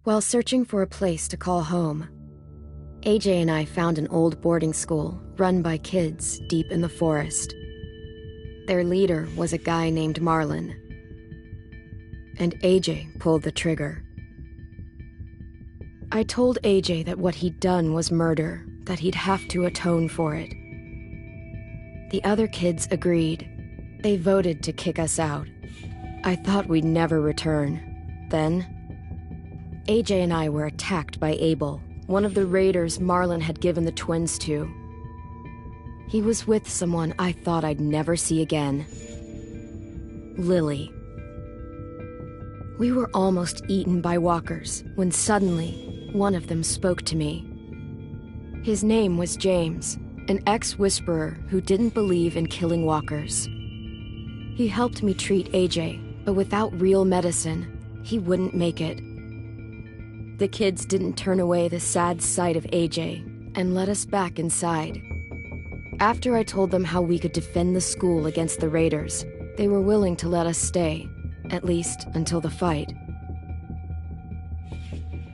While searching for a place to call home, AJ and I found an old boarding school run by kids deep in the forest. Their leader was a guy named Marlon, and AJ pulled the trigger. I told AJ that what he'd done was murder, that he'd have to atone for it. The other kids agreed. They voted to kick us out. I thought we'd never return. Then, AJ and I were attacked by Abel, one of the raiders Marlon had given the twins to. He was with someone I thought I'd never see again. Lily. We were almost eaten by walkers when suddenly one of them spoke to me. His name was James, an ex-whisperer who didn't believe in killing walkers. He helped me treat AJ, but without real medicine, he wouldn't make it. The kids didn't turn away the sad sight of AJ and let us back inside. After I told them how we could defend the school against the raiders, they were willing to let us stay, at least until the fight.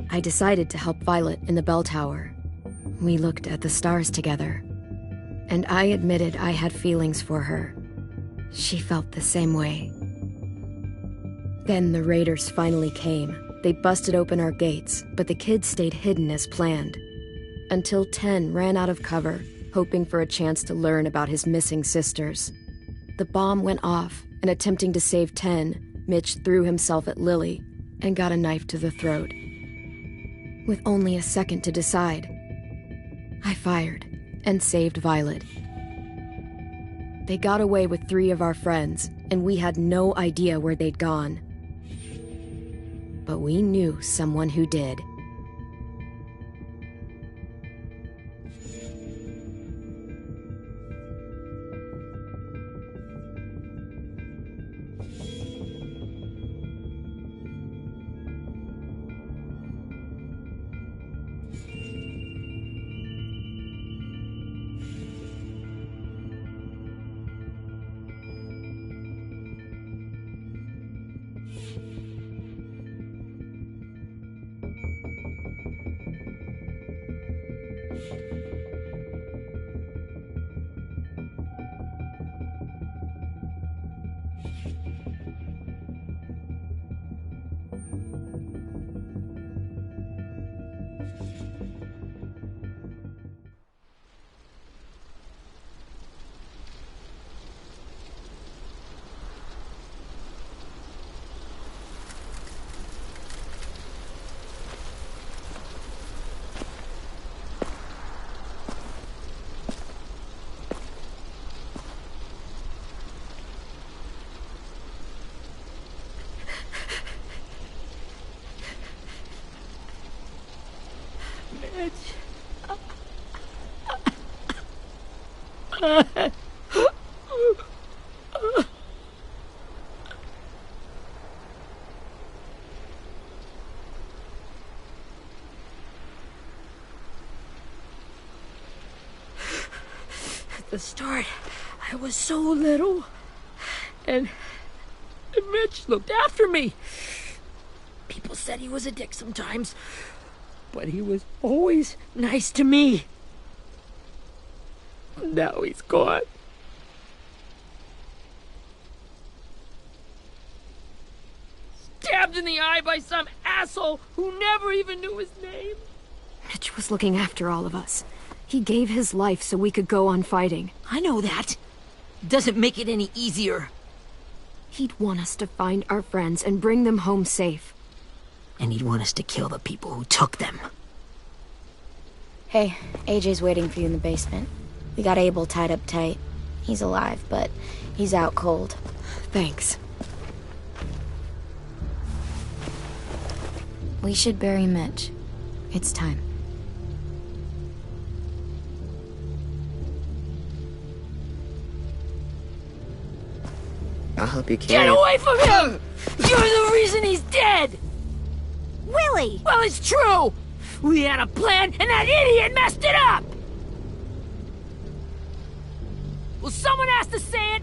I decided to help Violet in the bell tower. We looked at the stars together, and I admitted I had feelings for her. She felt the same way. Then the raiders finally came. They busted open our gates, but the kids stayed hidden as planned. Until Ten ran out of cover, hoping for a chance to learn about his missing sisters. The bomb went off, and attempting to save Ten, Mitch threw himself at Lily and got a knife to the throat. With only a second to decide, I fired and saved Violet. They got away with 3 of our friends, and we had no idea where they'd gone. But we knew someone who did. At the start, I was so little, and Mitch looked after me. People said he was a dick sometimes, but he was always nice to me. Now he's gone. Stabbed in the eye by some asshole who never even knew his name. Mitch was looking after all of us. He gave his life so we could go on fighting. I know that. Doesn't make it any easier. He'd want us to find our friends and bring them home safe. And he'd want us to kill the people who took them. Hey, AJ's waiting for you in the basement. We got Abel tied up tight. He's alive, but he's out cold. Thanks. We should bury Mitch. It's time. I'll help you carry Get away from him! You're the reason he's dead! Willie! Well, it's true! We had a plan, and that idiot messed it up! Well, someone has to say it!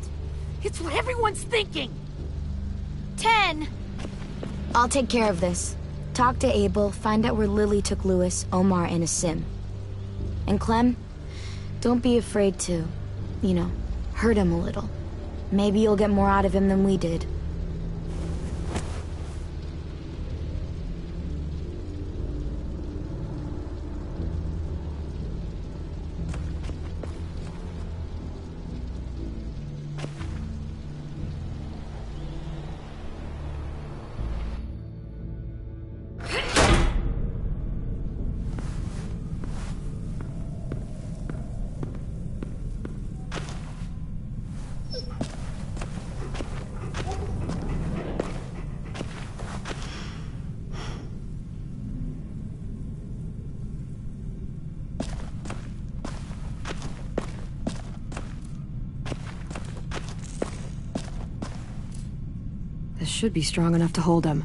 It's what everyone's thinking! 10! I'll take care of this. Talk to Abel, find out where Lily took Lewis, Omar, and Asim. And Clem, don't be afraid to, you know, hurt him a little. Maybe you'll get more out of him than we did. This should be strong enough to hold him.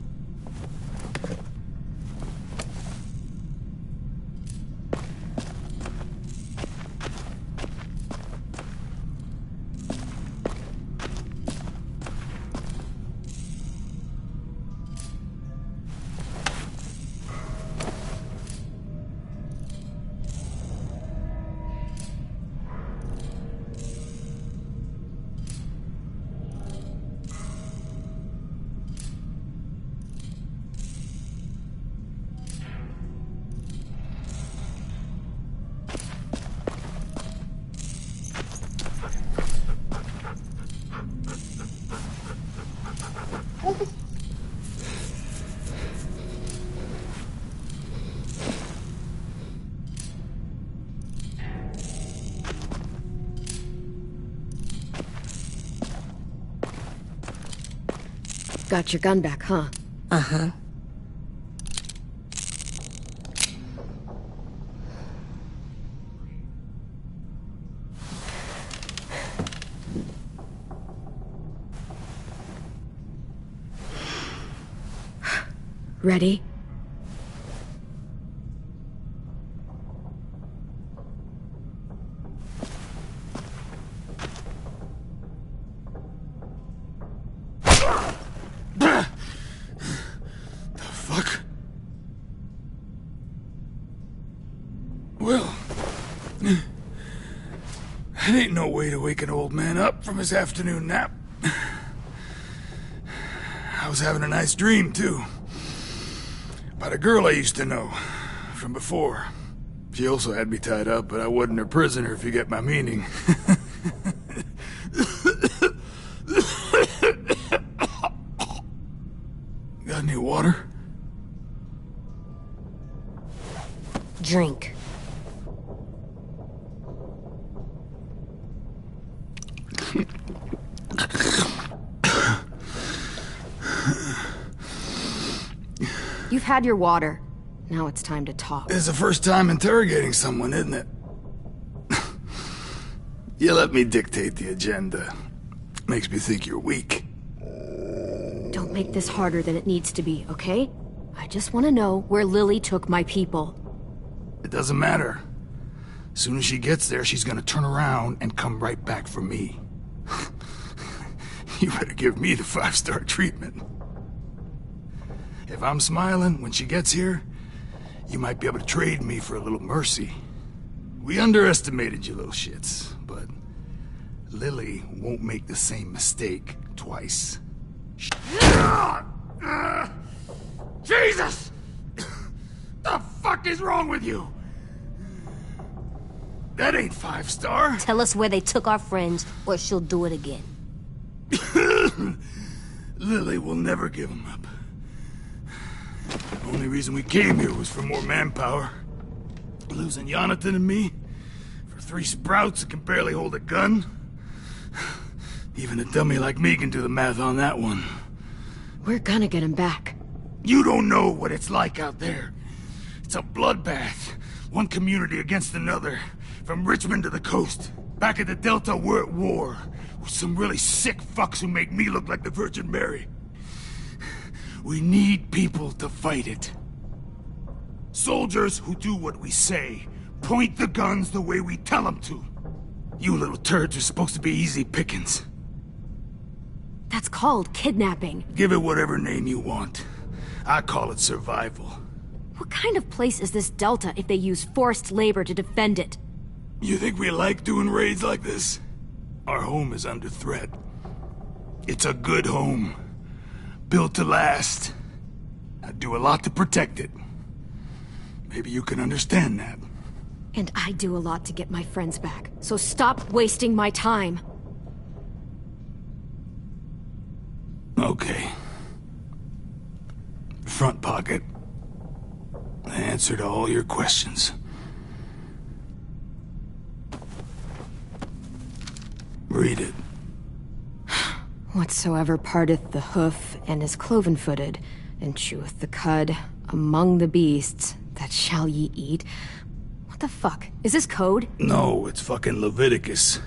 Got your gun back, huh? Uh-huh. Ready? Well, that ain't no way to wake an old man up from his afternoon nap. I was having a nice dream, too. About a girl I used to know from before. She also had me tied up, but I wasn't her prisoner, if you get my meaning. Got any water? Drink. You've had your water. Now it's time to talk. It's the first time interrogating someone, isn't it? You let me dictate the agenda. Makes me think you're weak. Don't make this harder than it needs to be, okay? I just want to know where Lily took my people. It doesn't matter. As soon as she gets there, she's gonna turn around and come right back for me. You better give me the 5-star treatment. If I'm smiling when she gets here, you might be able to trade me for a little mercy. We underestimated you little shits, but Lily won't make the same mistake twice. Jesus! The fuck is wrong with you? That ain't 5-star. Tell us where they took our friends, or she'll do it again. Lily will never give them up. The only reason we came here was for more manpower. Losing Jonathan and me for 3 sprouts that can barely hold a gun. Even a dummy like me can do the math on that one. We're gonna get him back. You don't know what it's like out there. It's a bloodbath. One community against another. From Richmond to the coast. Back at the Delta, we're at war. With some really sick fucks who make me look like the Virgin Mary. We need people to fight it. Soldiers who do what we say. Point the guns the way we tell them to. You little turds are supposed to be easy pickings. That's called kidnapping. Give it whatever name you want. I call it survival. What kind of place is this Delta if they use forced labor to defend it? You think we like doing raids like this? Our home is under threat. It's a good home. Built to last. I do a lot to protect it. Maybe you can understand that. And I do a lot to get my friends back, so stop wasting my time. Okay. Front pocket. The answer to all your questions. Read it. Whatsoever parteth the hoof and is cloven-footed, and cheweth the cud among the beasts, that shall ye eat. What the fuck? Is this code? No, it's fucking Leviticus.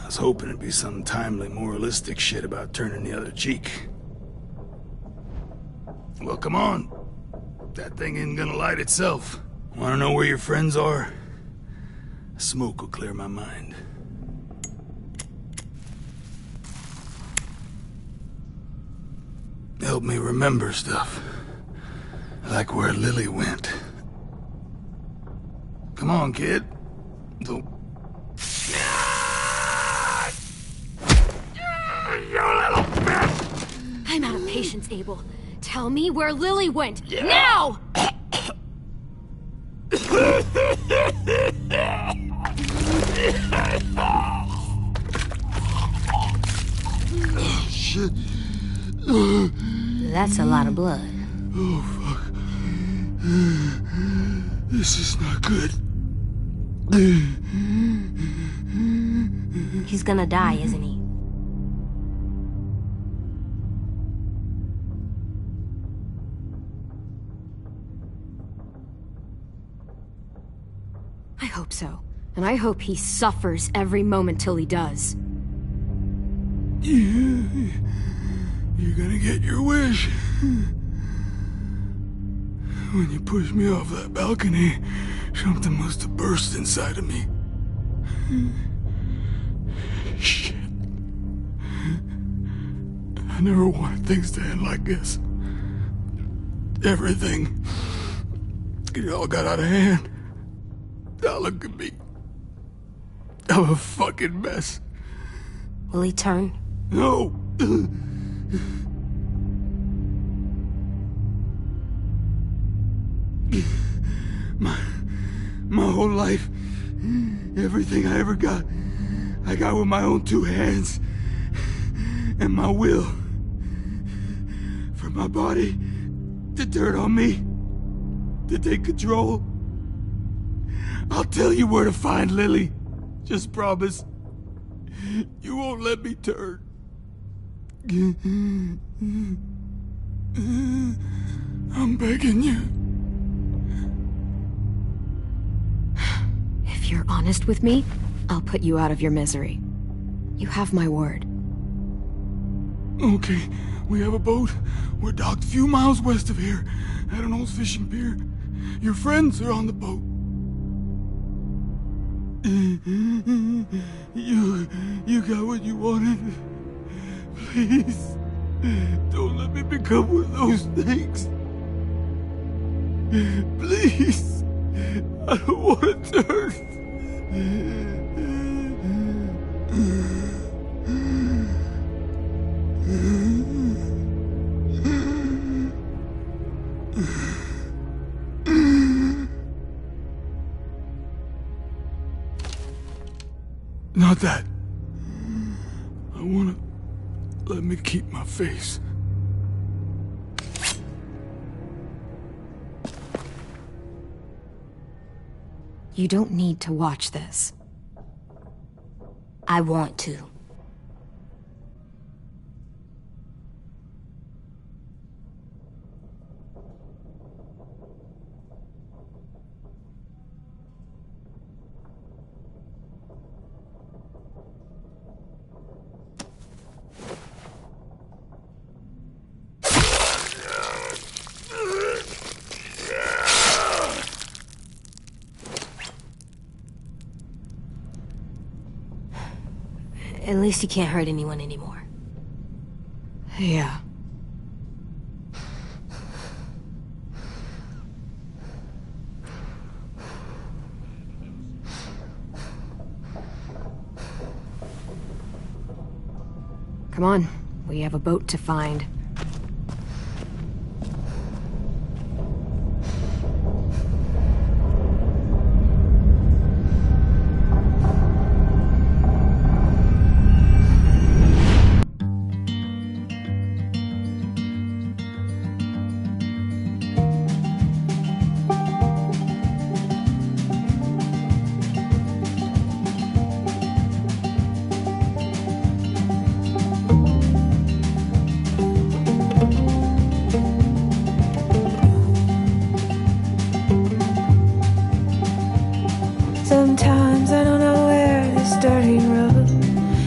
I was hoping it'd be some timely, moralistic shit about turning the other cheek. Well, come on. That thing isn't gonna light itself. Wanna know where your friends are? Smoke will clear my mind. Help me remember stuff. Like where Lily went. Come on, kid. Don't... You little bitch! I'm out of patience, Abel. Tell me where Lily went. Now! Shit. That's a lot of blood. Oh, fuck. This is not good. He's gonna die, isn't he? I hope so. And I hope he suffers every moment till he does. You're gonna get your wish. When you pushed me off that balcony, something must have burst inside of me. Shit. I never wanted things to end like this. Everything. It all got out of hand. Now look at me. I'm a fucking mess. Will he turn? No! My whole life, everything I ever got, I got with my own two hands. And my will. For my body to turn on me, to take control. I'll tell you where to find Lily. Just promise. You won't let me turn. I'm begging you. If you're honest with me, I'll put you out of your misery. You have my word. Okay, we have a boat. We're docked a few miles west of here, at an old fishing pier. Your friends are on the boat. You got what you wanted. Please, don't let me become one of those things. Please, I don't want to turn. Not that. I wanna let me keep my face. You don't need to watch this. I want to. At least he can't hurt anyone anymore. Yeah. Come on, we have a boat to find. Sometimes I don't know where this dirty road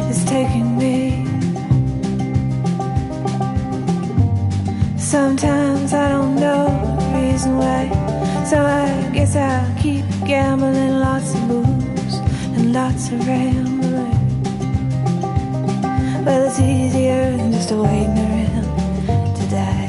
is taking me. Sometimes I don't know the reason why, so I guess I'll keep gambling. Lots of moves and lots of rambling. Well, it's easier than just waiting around to die.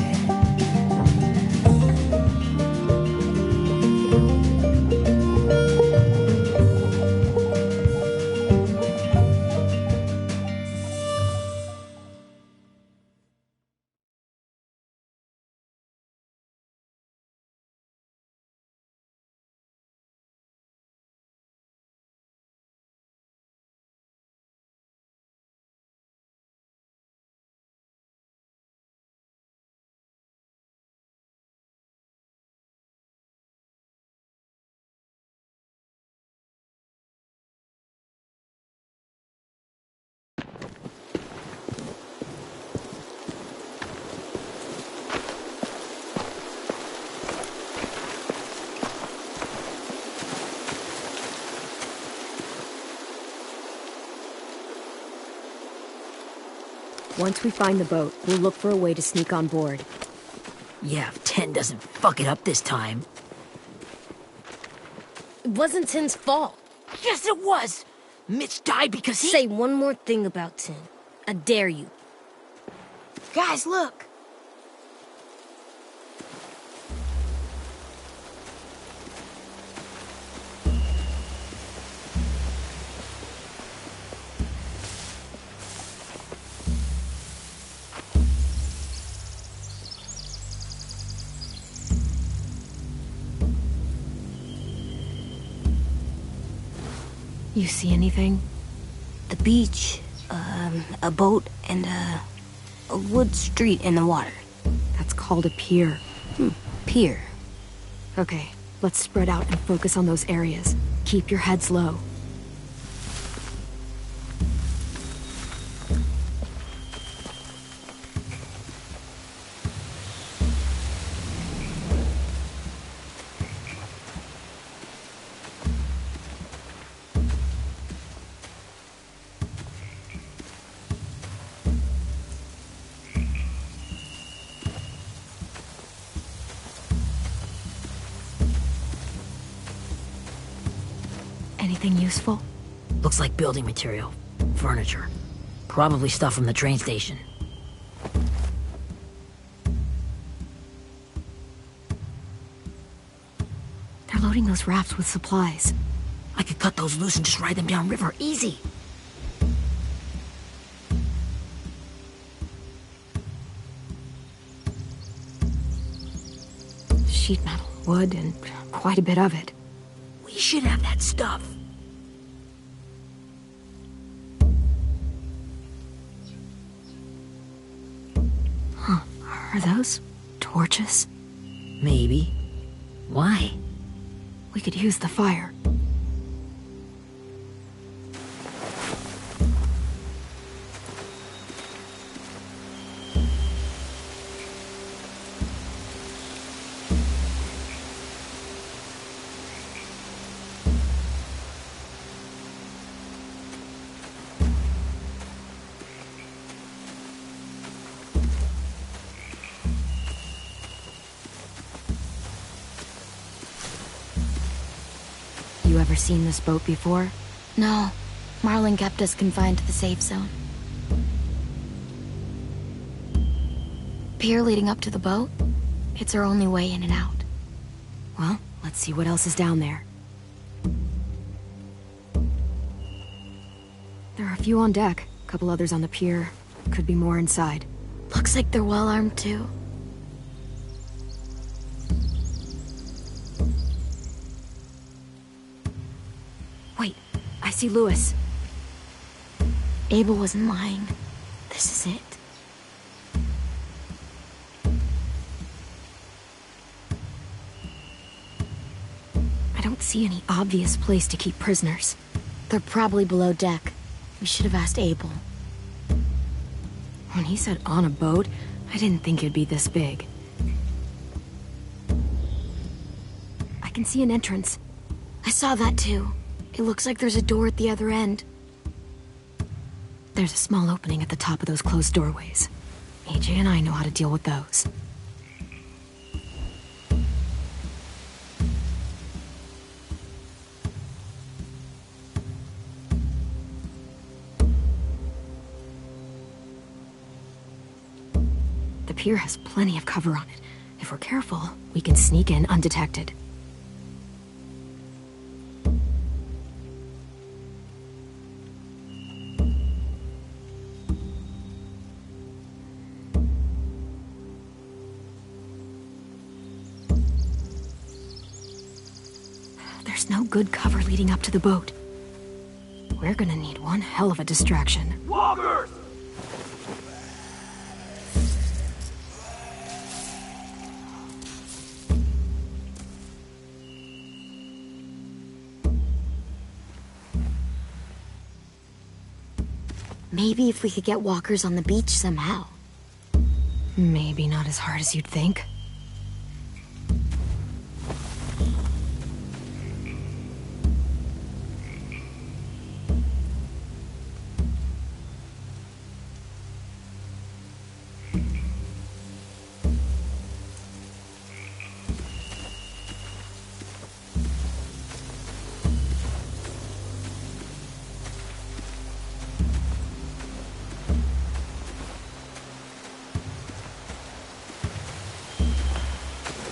Once we find the boat, we'll look for a way to sneak on board. Yeah, if Ten doesn't fuck it up this time. It wasn't Tin's fault. Yes, it was! Mitch died because he— Say one more thing about Tin. I dare you. Guys, look! You see anything? The beach, a boat, and a wood street in the water. That's called a pier. Pier. Okay, let's spread out and focus on those areas. Keep your heads low. Anything useful? Looks like building material. Furniture. Probably stuff from the train station. They're loading those rafts with supplies. I could cut those loose and just ride them downriver. Easy. Sheet metal, wood, and quite a bit of it. We should have that stuff. Huh. Are those torches? Maybe. Why? We could use the fire. You ever seen this boat before? No. Marlin kept us confined to the safe zone. Pier leading up to the boat? It's our only way in and out. Well, let's see what else is down there. There are a few on deck, a couple others on the pier. Could be more inside. Looks like they're well armed too. Wait, I see Louis. Abel wasn't lying. This is it. I don't see any obvious place to keep prisoners. They're probably below deck. We should have asked Abel. When he said on a boat, I didn't think it'd be this big. I can see an entrance. I saw that too. It looks like there's a door at the other end. There's a small opening at the top of those closed doorways. AJ and I know how to deal with those. The pier has plenty of cover on it. If we're careful, we can sneak in undetected. There's no good cover leading up to the boat. We're gonna need one hell of a distraction. Walkers! Maybe if we could get walkers on the beach somehow. Maybe not as hard as you'd think.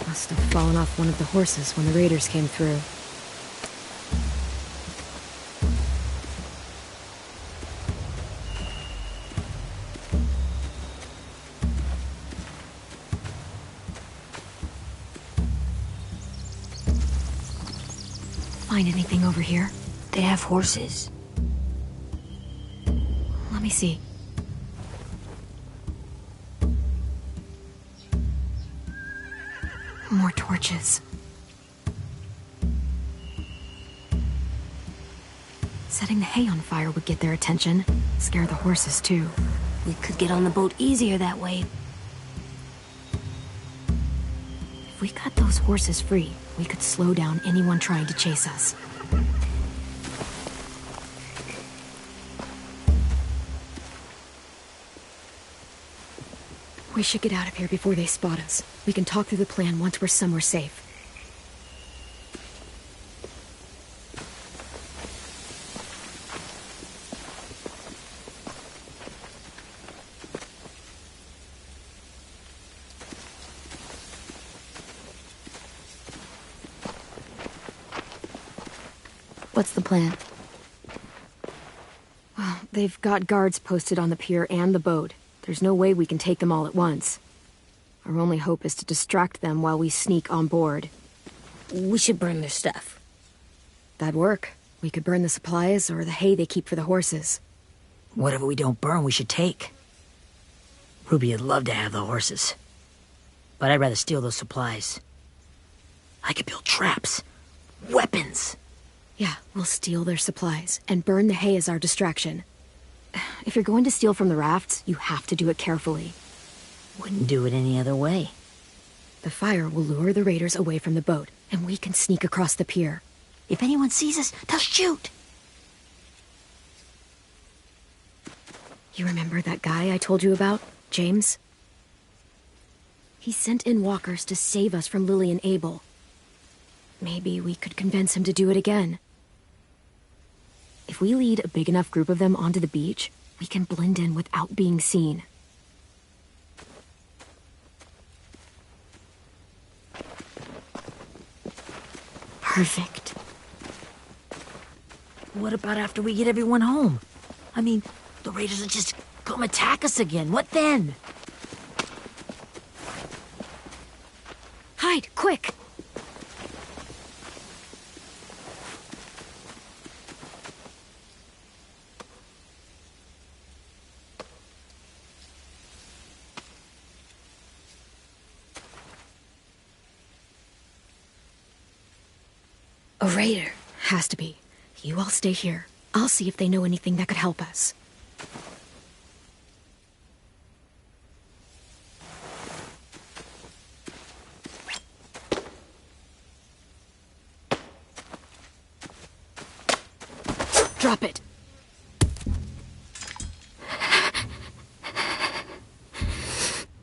Must have fallen off one of the horses when the raiders came through. Find anything over here? They have horses. Let me see. More torches. Setting the hay on fire would get their attention. Scare the horses, too. We could get on the boat easier that way. If we cut those horses free, we could slow down anyone trying to chase us. We should get out of here before they spot us. We can talk through the plan once we're somewhere safe. What's the plan? Well, they've got guards posted on the pier and the boat. There's no way we can take them all at once. Our only hope is to distract them while we sneak on board. We should burn their stuff. That'd work. We could burn the supplies or the hay they keep for the horses. Whatever we don't burn, we should take. Ruby'd love to have the horses. But I'd rather steal those supplies. I could build traps. Weapons. Yeah, we'll steal their supplies and burn the hay as our distraction. If you're going to steal from the rafts, you have to do it carefully. Wouldn't do it any other way. The fire will lure the raiders away from the boat, and we can sneak across the pier. If anyone sees us, they'll shoot. You remember that guy I told you about, James? He sent in walkers to save us from Lily and Abel. Maybe we could convince him to do it again. If we lead a big enough group of them onto the beach, we can blend in without being seen. Perfect. What about after we get everyone home? I mean, the raiders will just go come attack us again, what then? Hide, quick! A raider. Has to be. You all stay here. I'll see if they know anything that could help us. Drop it.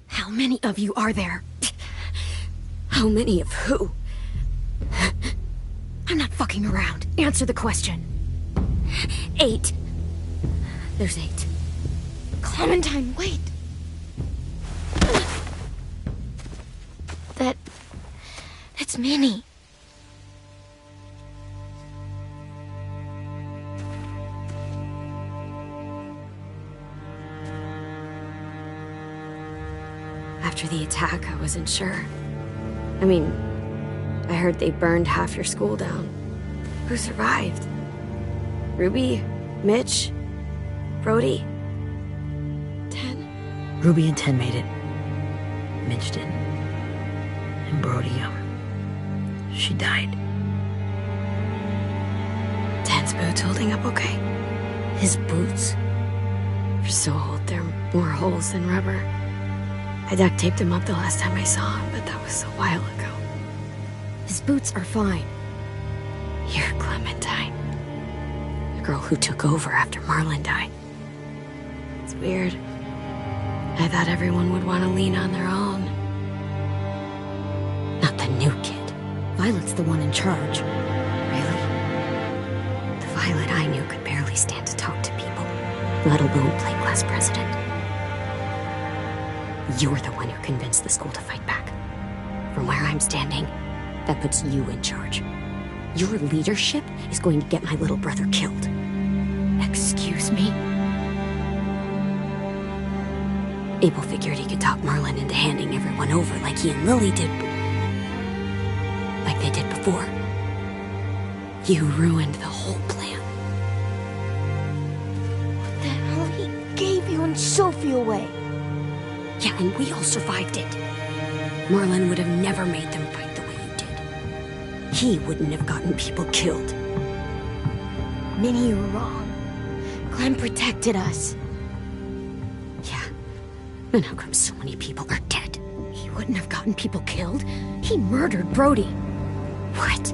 How many of you are there? How many of who? I'm not fucking around. Answer the question. 8. There's 8. Clementine, wait. That's Minnie. After the attack, I wasn't sure. I mean, I heard they burned half your school down. Who survived? Ruby? Mitch? Brody? 10? Ruby and 10 made it. Mitch didn't. And Brody, she died. 10's boots holding up okay? His boots? They're so old, there are more holes than rubber. I duct taped him up the last time I saw him, but that was a while ago. His boots are fine. You're Clementine. The girl who took over after Marlon died. It's weird. I thought everyone would want to lean on their own. Not the new kid. Violet's the one in charge. Really? The Violet I knew could barely stand to talk to people, let alone play class president. You're the one who convinced the school to fight back. From where I'm standing, that puts you in charge. Your leadership is going to get my little brother killed. Excuse me? Abel figured he could talk Marlon into handing everyone over like he and Lily did. Like they did before. You ruined the whole plan. What the hell? He gave you and Sophie away. Yeah, and we all survived it. Marlon would have never made them fight the way you did. He wouldn't have gotten people killed. Minnie, you're wrong. Clem protected us. Yeah. And how come so many people are dead? He wouldn't have gotten people killed. He murdered Brody. What?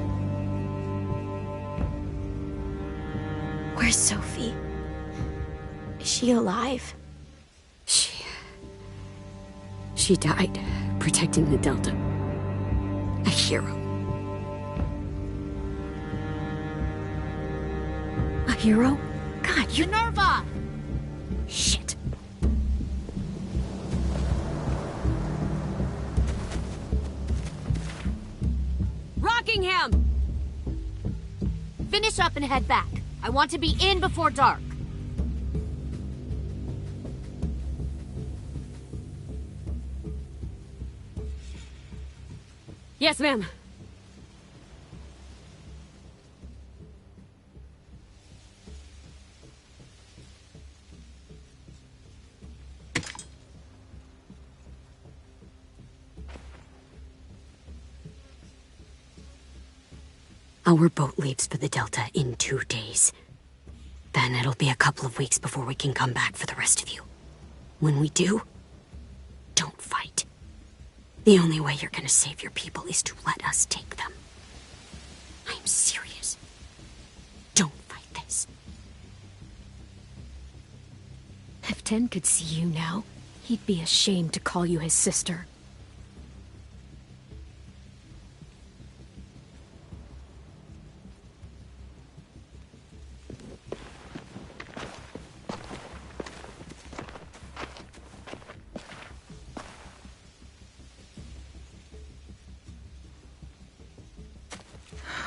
Where's Sophie? Is she alive? She died protecting the Delta. A hero. A hero? God, you... Minerva! Shit. Rockingham! Finish up and head back. I want to be in before dark. Yes, ma'am. Our boat leaves for the Delta in 2 days. Then it'll be a couple of weeks before we can come back for the rest of you. When we do, don't fight. The only way you're gonna save your people is to let us take them. I'm serious. Don't fight this. If 10 could see you now, he'd be ashamed to call you his sister.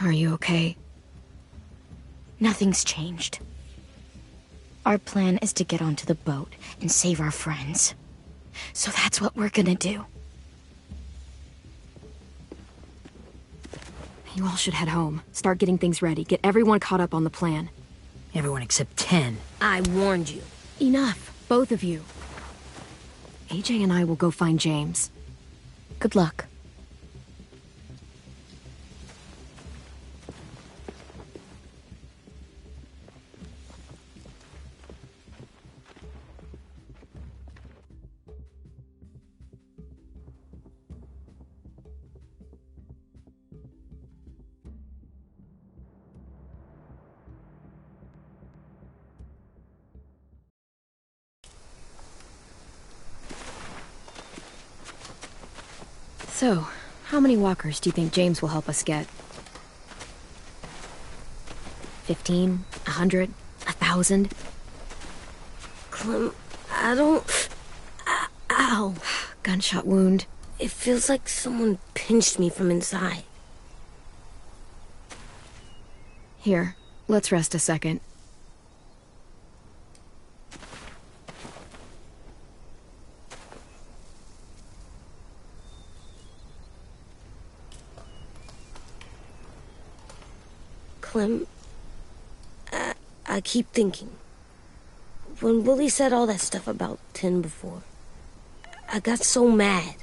Are you okay? Nothing's changed. Our plan is to get onto the boat and save our friends. So that's what we're gonna do. You all should head home. Start getting things ready. Get everyone caught up on the plan. Everyone except 10. I warned you. Enough, both of you. AJ and I will go find James. Good luck. So, how many walkers do you think James will help us get? 15? 100? 1,000? Clem, I don't... Ow. Gunshot wound. It feels like someone pinched me from inside. Here, let's rest a second. Clem, I keep thinking. When Willie said all that stuff about Tin before, I got so mad.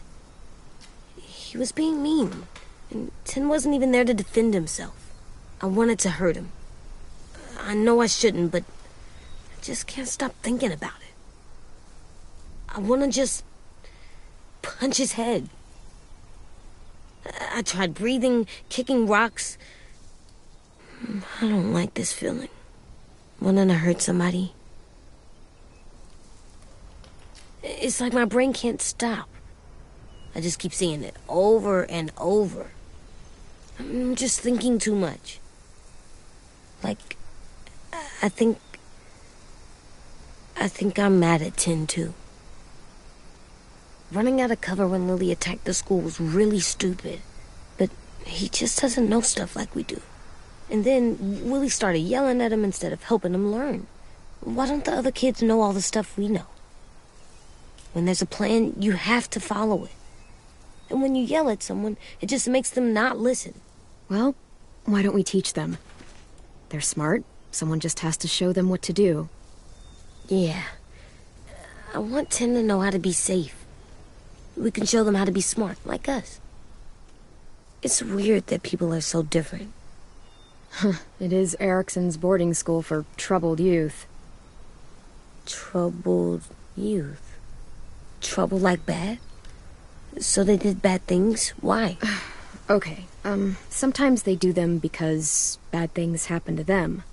He was being mean, and Tin wasn't even there to defend himself. I wanted to hurt him. I know I shouldn't, but I just can't stop thinking about it. I want to just punch his head. I tried breathing, kicking rocks. I don't like this feeling. Wanting to hurt somebody. It's like my brain can't stop. I just keep seeing it over and over. I'm just thinking too much. Like, I think I'm mad at Tin too. Running out of cover when Lily attacked the school was really stupid. But he just doesn't know stuff like we do. And then Willie started yelling at him instead of helping him learn. Why don't the other kids know all the stuff we know? When there's a plan, you have to follow it. And when you yell at someone, it just makes them not listen. Well, why don't we teach them? They're smart. Someone just has to show them what to do. Yeah. I want Tin to know how to be safe. We can show them how to be smart, like us. It's weird that people are so different. It is Erickson's boarding school for troubled youth. Troubled youth? Trouble like bad? So they did bad things? Why? Okay, sometimes they do them because bad things happen to them.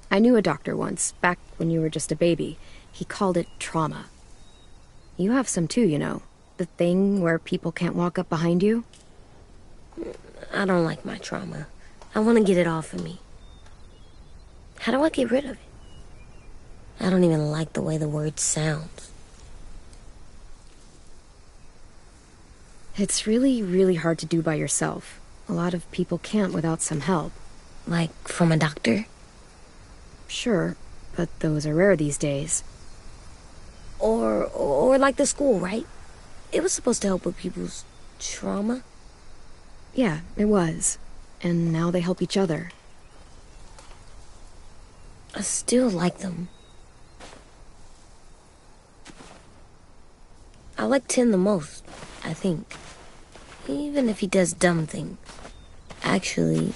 I knew a doctor once, back when you were just a baby. He called it trauma. You have some too, you know. The thing where people can't walk up behind you. I don't like my trauma. I want to get it off of me. How do I get rid of it? I don't even like the way the word sounds. It's really, really hard to do by yourself. A lot of people can't without some help. Like from a doctor? Sure, but those are rare these days. Or like the school, right? It was supposed to help with people's trauma. Yeah, it was. And now they help each other. I still like them. I like Tin the most, I think. Even if he does dumb things. Actually,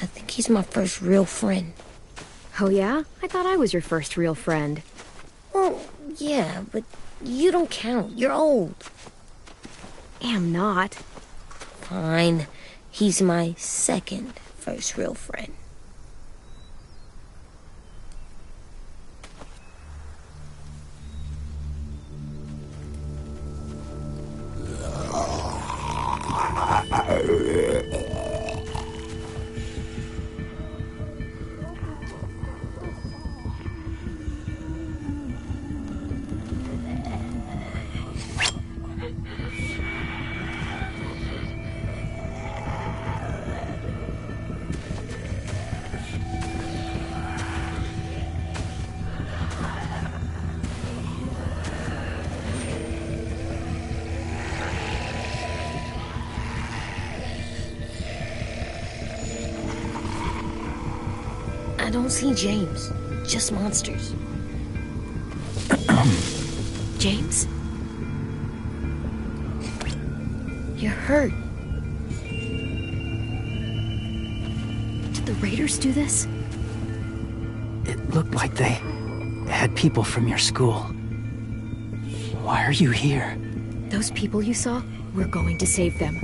I think he's my first real friend. Oh yeah? I thought I was your first real friend. Well, yeah, but you don't count. You're old. Am not. Fine. He's my second first real friend. I don't see James. Just monsters. James? You're hurt. Did the raiders do this? It looked like they had people from your school. Why are you here? Those people you saw, we're going to save them.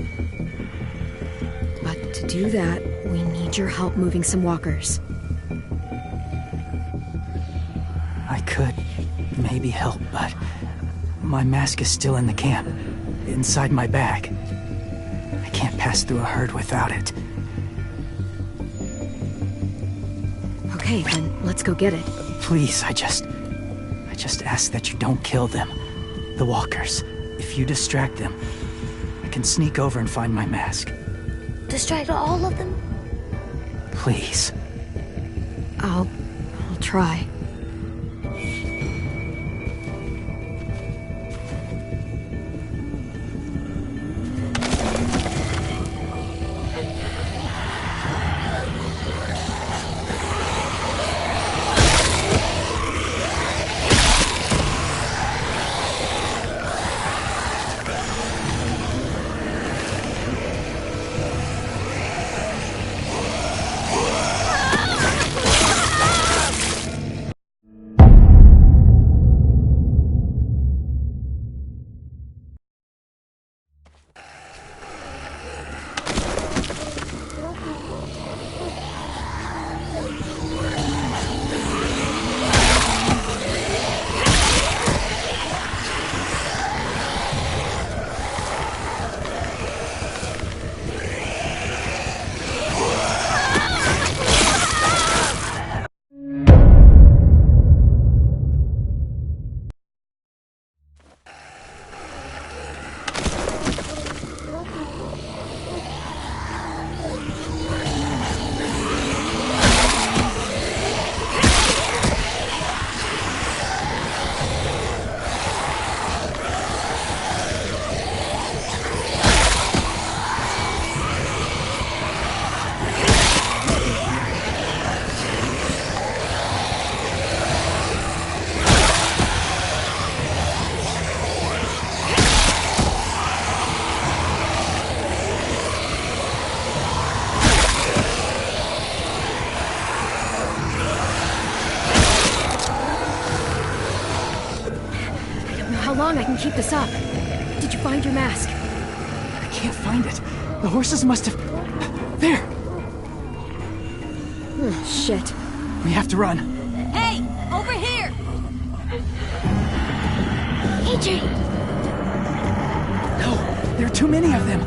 But to do that, we need your help moving some walkers. I could maybe help, but my mask is still in the camp, inside my bag. I can't pass through a herd without it. Okay, then let's go get it. Please, I just ask that you don't kill them. The walkers. If you distract them, I can sneak over and find my mask. Distract all of them? Please. I'll try. I can keep this up. Did you find your mask? I can't find it. The horses must have... There! Oh, shit. We have to run. Hey! Over here! AJ! No! There are too many of them!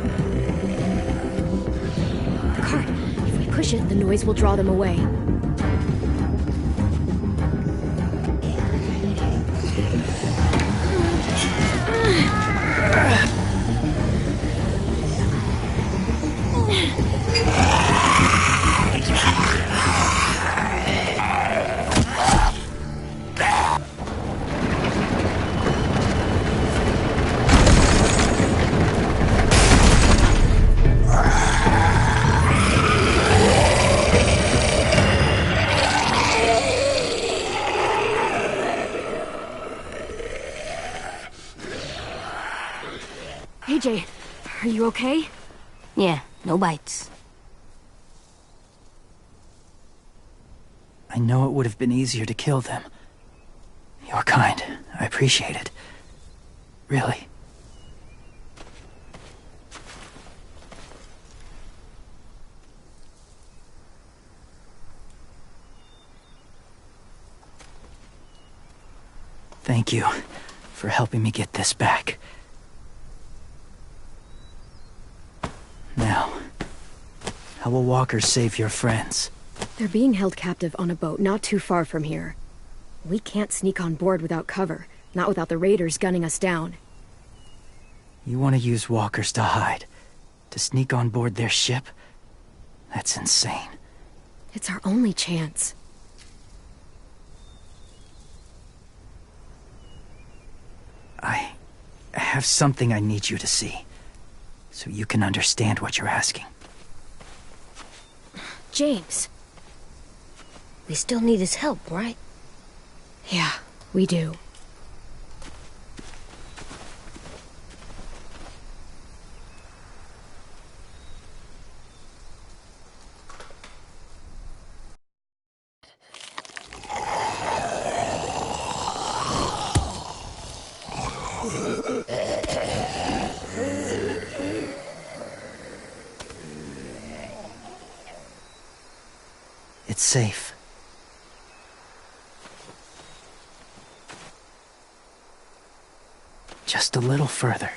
The cart. If we push it, the noise will draw them away. AJ, are you okay? Yeah, no bites. I know it would have been easier to kill them. You're kind. I appreciate it. Really. Thank you for helping me get this back. Now, how will walkers save your friends? They're being held captive on a boat not too far from here. We can't sneak on board without cover, not without the raiders gunning us down. You want to use walkers to hide? To sneak on board their ship? That's insane. It's our only chance. I have something I need you to see, so you can understand what you're asking. James. We still need his help, right? Yeah, we do. It's safe. Just a little further.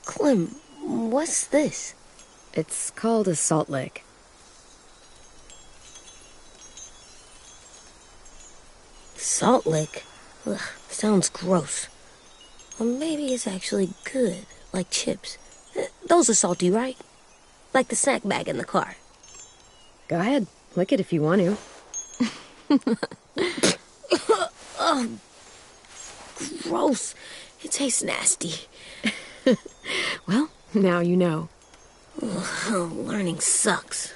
Clem, what's this? It's called a salt lick. Salt lick? Ugh, sounds gross. Or maybe it's actually good, like chips. Those are salty, right? Like the snack bag in the car. Go ahead, lick it if you want to. Oh, gross. It tastes nasty. Well, now you know. Ugh, learning sucks.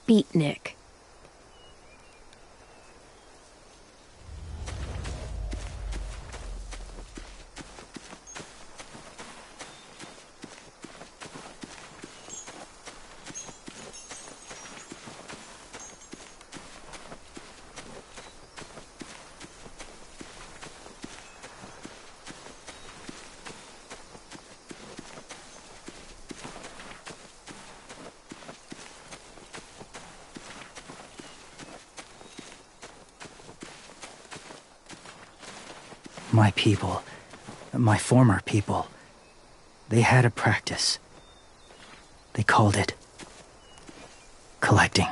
Beatnik. My people, my former people, they had a practice. They called it collecting.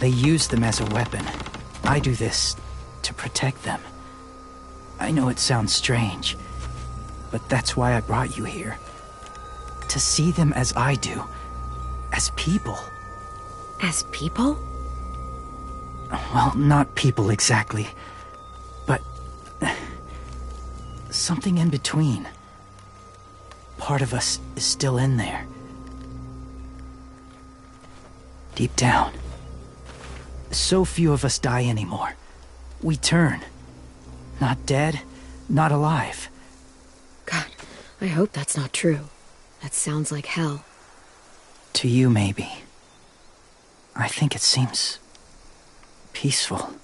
They use them as a weapon. I do this to protect them. I know it sounds strange, but that's why I brought you here. To see them as I do. As people. As people? Well, not people exactly, but something in between. Part of us is still in there. Deep down. So few of us die anymore. We turn. Not dead, not alive. God, I hope that's not true. That sounds like hell. To you, maybe. I think it seems peaceful.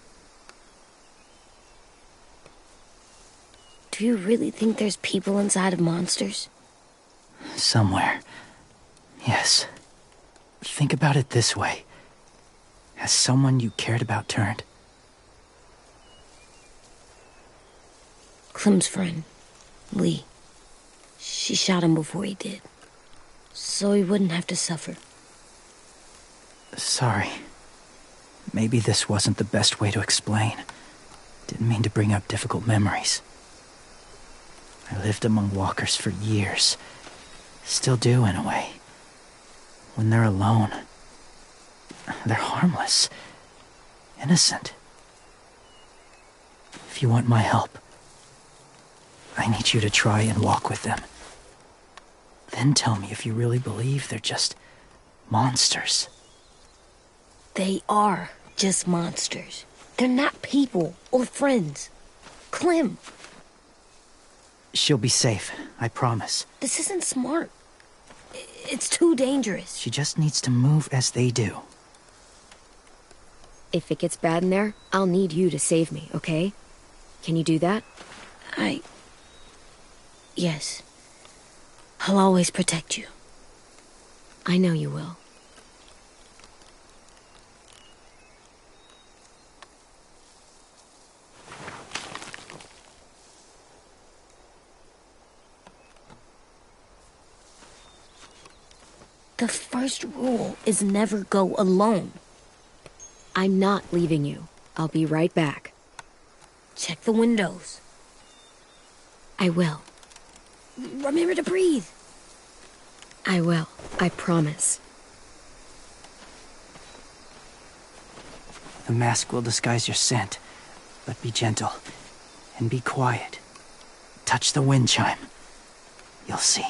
Do you really think there's people inside of monsters? Somewhere. Yes. Think about it this way. Has someone you cared about turned? Clem's friend, Lee. She shot him before he did. So he wouldn't have to suffer. Sorry. Maybe this wasn't the best way to explain. Didn't mean to bring up difficult memories. I lived among walkers for years. Still do, in a way. When they're alone, they're harmless. Innocent. If you want my help, I need you to try and walk with them. Then tell me if you really believe they're just monsters. They are just monsters. They're not people or friends. Clem. She'll be safe, I promise. This isn't smart. It's too dangerous. She just needs to move as they do. If it gets bad in there, I'll need you to save me, okay? Can you do that? Yes. I'll always protect you. I know you will. The first rule is never go alone. I'm not leaving you. I'll be right back. Check the windows. I will. Remember to breathe. I will. I promise. The mask will disguise your scent, but be gentle and be quiet. Touch the wind chime. You'll see.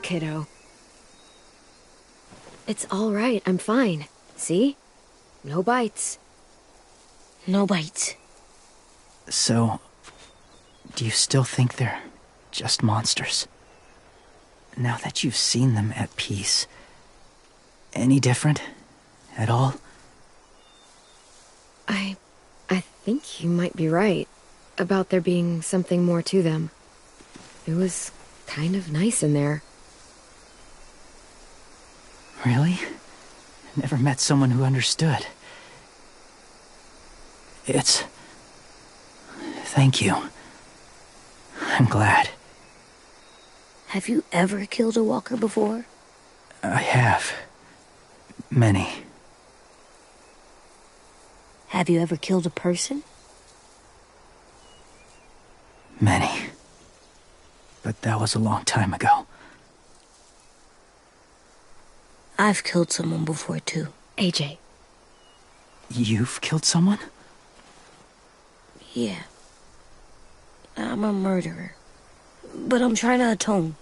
Kiddo. It's all right. I'm fine. See? No bites. No bites. So, do you still think they're just monsters? Now that you've seen them at peace, any different at all? I think you might be right about there being something more to them. It was kind of nice in there. Really? Never met someone who understood. Thank you. I'm glad. Have you ever killed a walker before? I have. Many. Have you ever killed a person? Many. But that was a long time ago. I've killed someone before, too. AJ. You've killed someone? Yeah. I'm a murderer. But I'm trying to atone.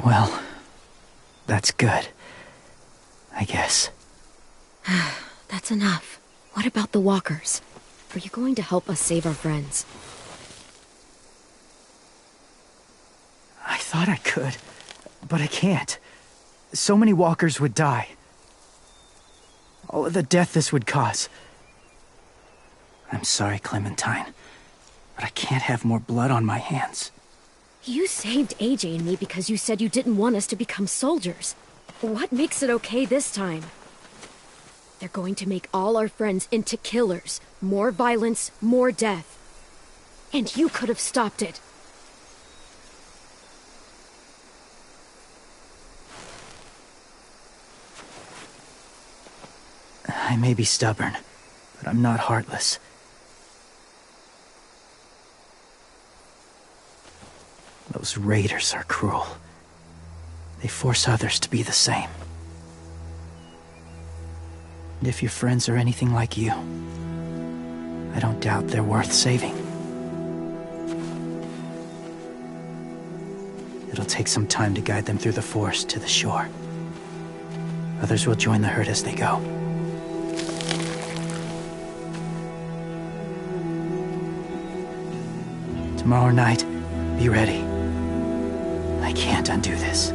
Well, that's good. I guess. That's enough. What about the walkers? Are you going to help us save our friends? I thought I could, but I can't. So many walkers would die. All of the death this would cause. I'm sorry, Clementine, but I can't have more blood on my hands. You saved AJ and me because you said you didn't want us to become soldiers. What makes it okay this time? They're going to make all our friends into killers. More violence, more death. And you could have stopped it. I may be stubborn, but I'm not heartless. Those raiders are cruel. They force others to be the same. And if your friends are anything like you, I don't doubt they're worth saving. It'll take some time to guide them through the forest to the shore. Others will join the herd as they go. Tomorrow night, be ready. I can't undo this.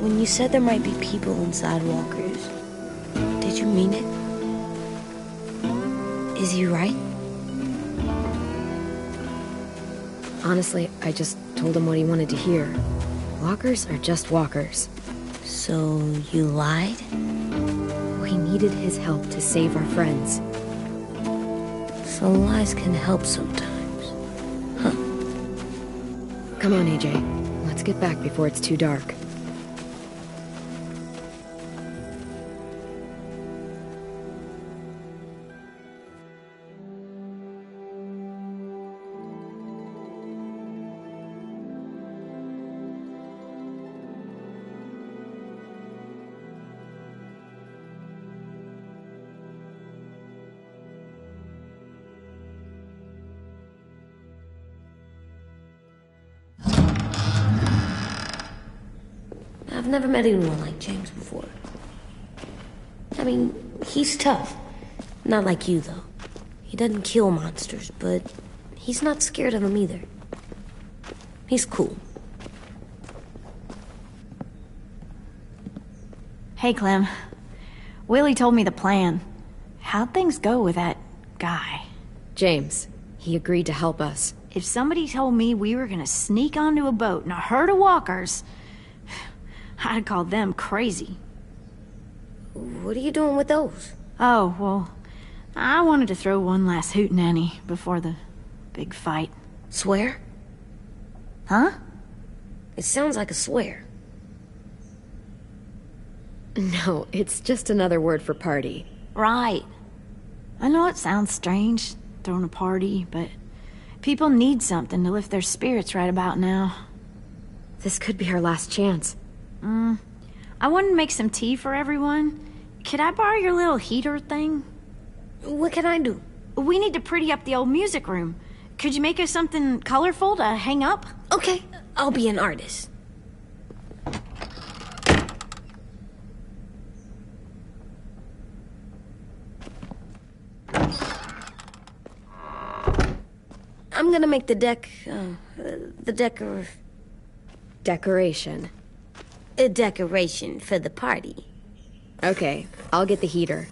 When you said there might be people inside walkers, did you mean it? Is he right? Honestly, I just told him what he wanted to hear. Walkers are just walkers. So you lied? We needed his help to save our friends. So lies can help sometimes. Huh. Come on, AJ. Let's get back before it's too dark. I've never met anyone like James before. I mean, he's tough. Not like you, though. He doesn't kill monsters, but he's not scared of them either. He's cool. Hey, Clem. Willie told me the plan. How'd things go with that guy? James. He agreed to help us. If somebody told me we were gonna sneak onto a boat in a herd of walkers, I'd call them crazy. What are you doing with those? Oh, well, I wanted to throw one last hootenanny before the big fight. Swear? Huh? It sounds like a swear. No, it's just another word for party. Right. I know it sounds strange, throwing a party, but people need something to lift their spirits right about now. This could be our last chance. I wanted to make some tea for everyone. Could I borrow your little heater thing? What can I do? We need to pretty up the old music room. Could you make us something colorful to hang up? Okay, I'll be an artist. I'm gonna make the Decoration. A decoration for the party. Okay, I'll get the heater.